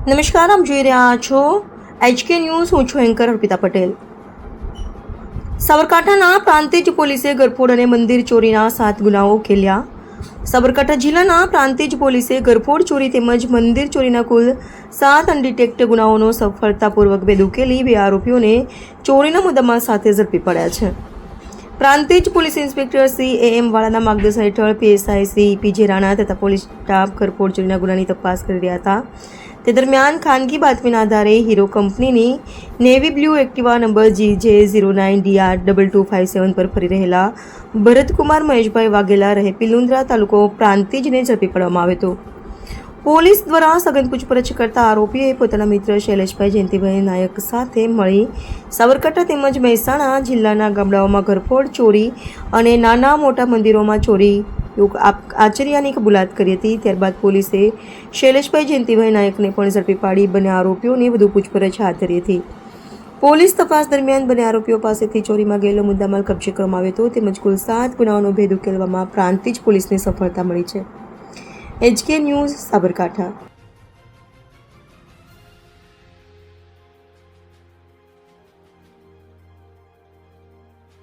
નમસ્કાર, આપ જોઈ રહ્યા છો HK ન્યૂઝ. હું છું એન્કર અર્પિતા પટેલ. સાબરકાંઠાના પ્રાંતિજ પોલીસે ગરફોડ અને મંદિર ચોરીના 7 ગુનાઓ ઉકેલ્યા. સાબરકાંઠા જિલ્લાના પ્રાંતિજ પોલીસે ગરફોડ ચોરી તેમજ મંદિર ચોરીના કુલ 7 અનડિટેક્ટ ગુનાઓનો સફળતાપૂર્વક ભેદ ઉકેલી 2 આરોપીઓને ચોરીના મુદ્દામાં સાથે ઝડપી પડ્યા છે. Prantij police inspector Shri AM વાળાના માર્ગદર્શન હેઠળ PSI શ્રી PJ રાણા તથા પોલીસ સ્ટાફ ગરફોડ ચોરીના ગુનાની તપાસ કરી રહ્યા હતા. તે દરમિયાન ખાનગી બાતમીના આધારે હીરો કંપનીની navy blue Activa number GJ09DR2257 પર ફરી રહેલા ભરતકુમાર મહેશભાઈ વાઘેલા રહે પિલુન્દ્રા તાલુકો પ્રાંતિજને ઝડપી પાડવામાં આવ્યો હતો. પોલીસ દ્વારા સઘન પૂછપરછ કરતા આરોપીઓએ પોતાના મિત્ર શૈલેષભાઈ જયંતિભાઈ નાયક સાથે મળી સાબરકાંઠા તેમજ મહેસાણા જિલ્લાના ગામડાઓમાં ગરફોડ ચોરી અને નાના મોટા મંદિરોમાં ચોરી આચર્યાની કબૂલાત કરી હતી. ત્યારબાદ પોલીસે શૈલેષભાઈ જયંતિભાઈ નાયકને પણ ઝડપી પાડી બંને આરોપીઓની વધુ પૂછપરછ હાથ ધરી હતી. પોલીસ તપાસ દરમિયાન બંને આરોપીઓ પાસેથી ચોરીમાં ગયેલો મુદ્દામાલ કબજે કરવામાં આવ્યો હતો તેમજ કુલ 7 ગુનાઓનો ભેદ ઉકેલવામાં પ્રાંતિજ પોલીસને સફળતા મળી છે. HK news, Sabarkantha.